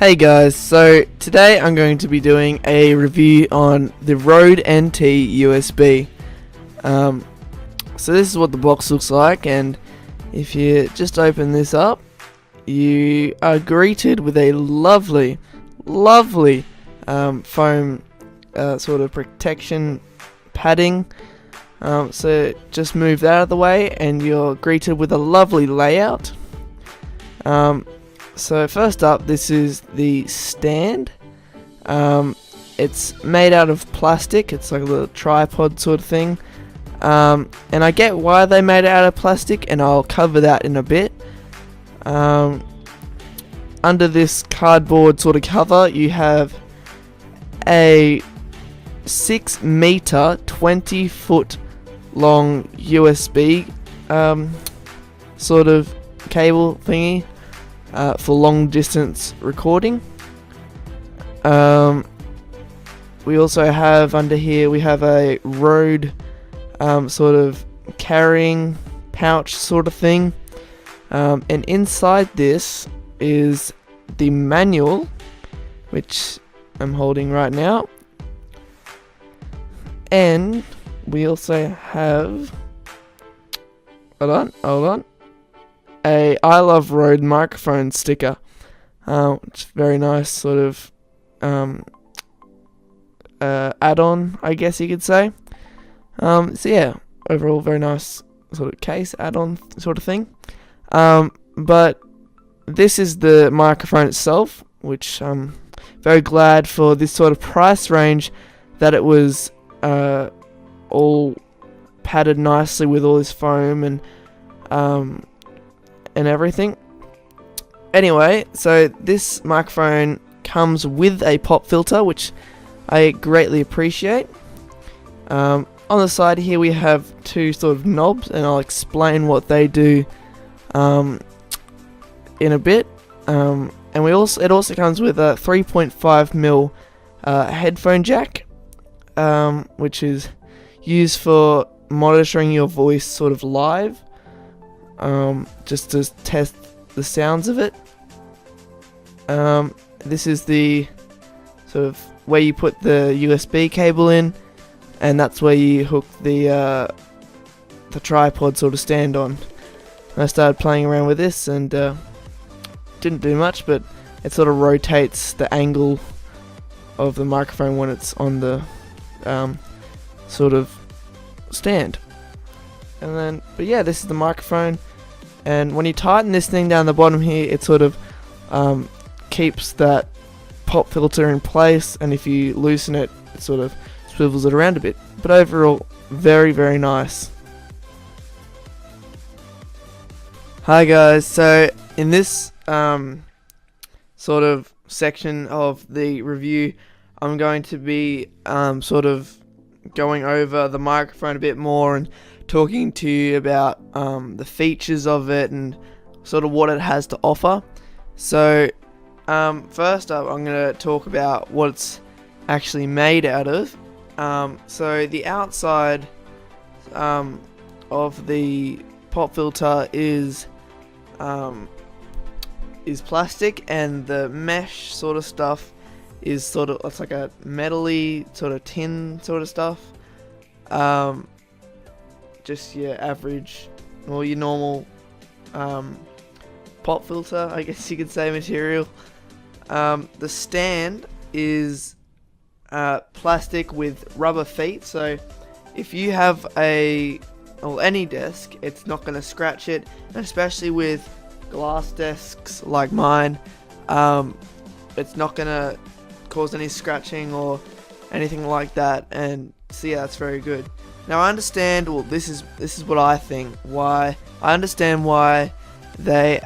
Hey guys, so today I'm going to be doing a review on the Rode NT USB. So this is what the box looks like, and if you just open this up, you are greeted with a lovely foam sort of protection padding. So just move that out of the way and you're greeted with a lovely layout. So first up, this is the stand. It's made out of plastic. It's like a little tripod sort of thing. And I get why they made it out of plastic, and I'll cover that in a bit. Under this cardboard sort of cover, you have a 6 meter, 20 foot long USB sort of cable thingy. For long distance recording. We also have under here, we have a Rode sort of carrying pouch sort of thing, and inside this is the manual, which I'm holding right now, and we also have, hold on, a I Love Rode microphone sticker, which is very nice sort of add-on, I guess you could say. So yeah, overall very nice sort of case add-on sort of thing. But this is the microphone itself, which I'm very glad for this sort of price range that it was all padded nicely with all this foam and everything. Anyway, so this microphone comes with a pop filter, which I greatly appreciate. On the side here we have two sort of knobs, and I'll explain what they do in a bit. And it also comes with a 3.5mm headphone jack, which is used for monitoring your voice sort of live. Just to test the sounds of it. This is the sort of where you put the USB cable in, and that's where you hook the tripod sort of stand on. I started playing around with this and didn't do much, but it sort of rotates the angle of the microphone when it's on the sort of stand. And then, but yeah, this is the microphone, and when you tighten this thing down the bottom here, it sort of keeps that pop filter in place, and if you loosen it, it sort of swivels it around a bit. But overall, very nice. Hi guys, so in this sort of section of the review, I'm going to be sort of going over the microphone a bit more and talking to you about the features of it and sort of what it has to offer. So first up, I'm going to talk about what it's actually made out of. So the outside of the pop filter is plastic, and the mesh sort of stuff is sort of, it's like a metally sort of tin sort of stuff. Just your average, or your normal pop filter, I guess you could say, material. The stand is plastic with rubber feet, so if you have any desk, it's not going to scratch it, and especially with glass desks like mine, it's not going to cause any scratching or anything like that, and so yeah, that's very good. Now I understand, well, this is what I think, I understand why they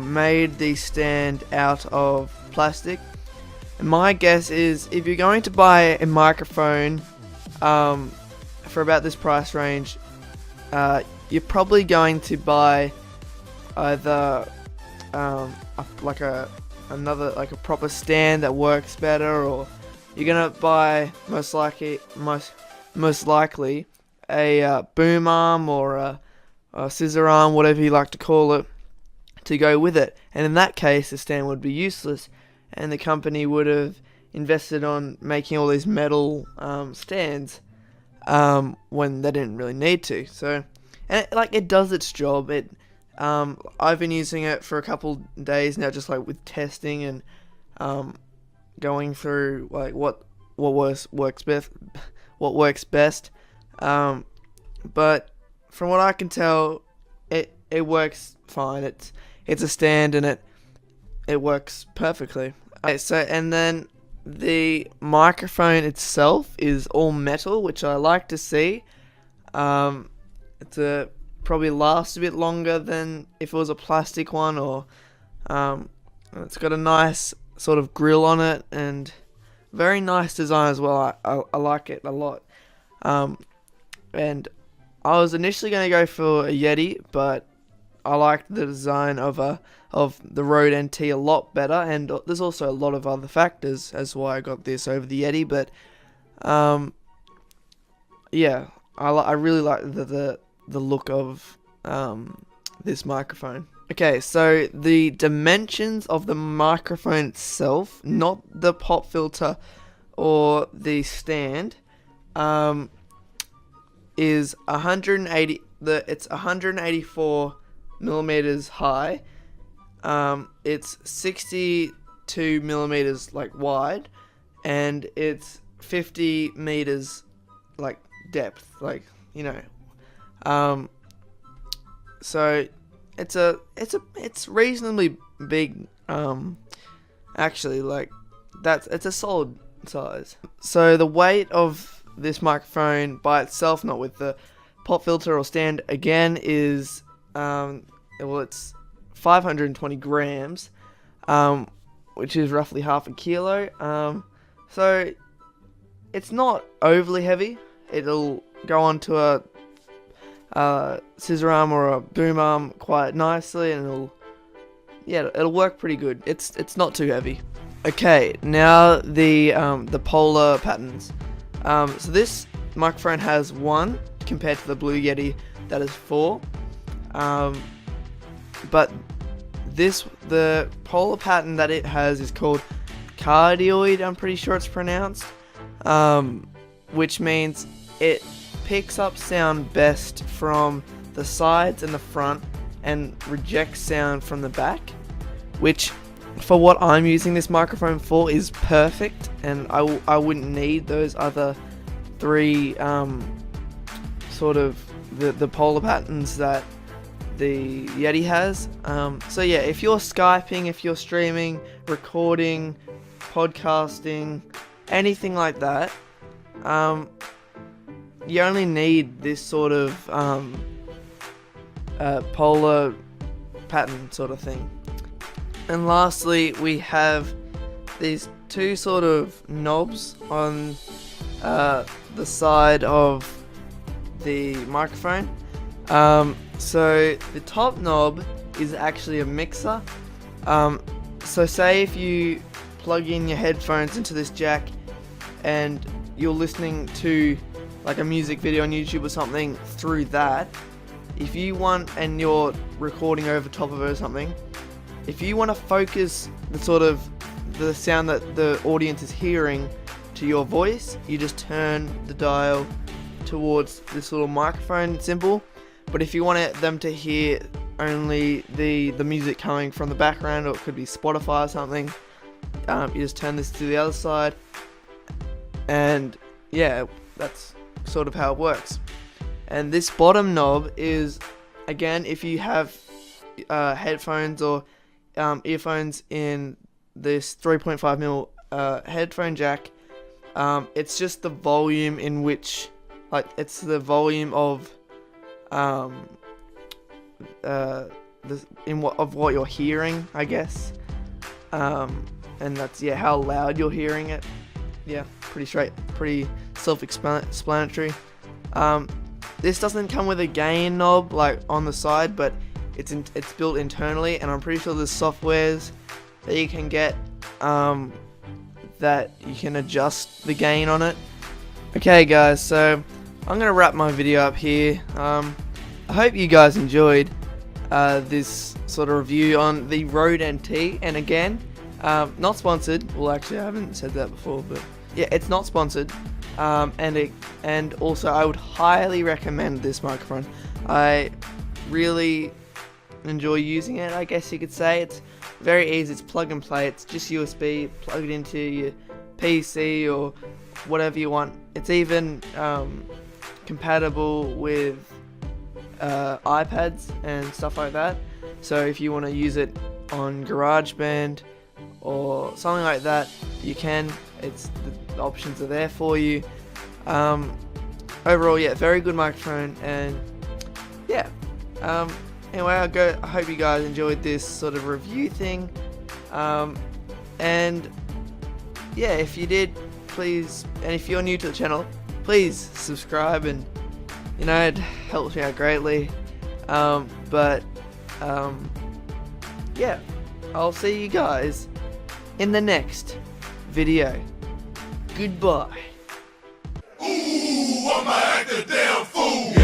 made the stand out of plastic. And my guess is, if you're going to buy a microphone for about this price range, you're probably going to buy either like a proper stand that works better, or you're gonna buy most likely a boom arm or a scissor arm, whatever you like to call it, to go with it. And in that case, the stand would be useless. and the company would have invested on making all these metal stands when they didn't really need to. So, and it does its job. I've been using it for a couple days now, just like with testing and going through like what works best. But from what I can tell, it works fine. It's a stand and it works perfectly. Okay, so and then the microphone itself is all metal, which I like to see. It's probably lasts a bit longer than if it was a plastic one, or it's got a nice sort of grill on it and very nice design as well. I like it a lot. And I was initially going to go for a Yeti, but I liked the design of the Rode NT a lot better, and there's also a lot of other factors as why I got this over the Yeti. But yeah, I really like the look of this microphone. Okay, so the dimensions of the microphone itself, not the pop filter or the stand, is 180. It's 184 millimeters high. It's 62 millimeters like wide, and it's 50 meters like depth, like, you know. So it's reasonably big. Actually, like it's a solid size. So the weight of this microphone by itself, not with the pop filter or stand, again is it's 520 grams, which is roughly half a kilo. So it's not overly heavy. It'll go onto a scissor arm or a boom arm quite nicely, and it'll work pretty good. It's not too heavy. Okay, now the polar patterns. So this microphone has 1 compared to the Blue Yeti that is 4. But the polar pattern that it has is called cardioid, I'm pretty sure it's pronounced, which means it picks up sound best from the sides and the front and rejects sound from the back, which for what I'm using this microphone for is perfect, and I wouldn't need those other 3 sort of the polar patterns that the Yeti has. So yeah, if you're Skyping, if you're streaming, recording, podcasting, anything like that, you only need this sort of polar pattern sort of thing. And lastly, we have these 2 sort of knobs on the side of the microphone. So the top knob is actually a mixer. So say if you plug in your headphones into this jack and you're listening to like a music video on YouTube or something through that, if you want, and you're recording over top of it or something, if you want to focus the sound that the audience is hearing to your voice, you just turn the dial towards this little microphone symbol. But if you want them to hear only the music coming from the background, or it could be Spotify or something, you just turn this to the other side, and yeah, that's sort of how it works. And this bottom knob is, again, if you have headphones or earphones in this 3.5mm headphone jack, it's just the volume in which, like, it's the volume of what you're hearing, I guess, and that's how loud you're hearing it. Yeah, pretty self-explanatory. This doesn't come with a gain knob like on the side, but it's built internally, and I'm pretty sure there's softwares that you can get that you can adjust the gain on it. Okay guys, so I'm gonna wrap my video up here. I hope you guys enjoyed this sort of review on the Rode NT, and again, Not sponsored. Well, actually, I haven't said that before, but yeah, it's not sponsored. And also, I would highly recommend this microphone. I really enjoy using it, I guess you could say. It's very easy. It's plug and play. It's just USB. Plug it into your PC or whatever you want. It's even compatible with iPads and stuff like that. So if you want to use it on GarageBand or something like that, you can. The options are there for you. Overall, yeah, very good microphone, and yeah. Anyway, I hope you guys enjoyed this sort of review thing. And yeah, if you did, please, and if you're new to the channel, please subscribe, and it helps me out greatly. Yeah, I'll see you guys in the next video. Goodbye. Ooh, I'ma act a damn fool.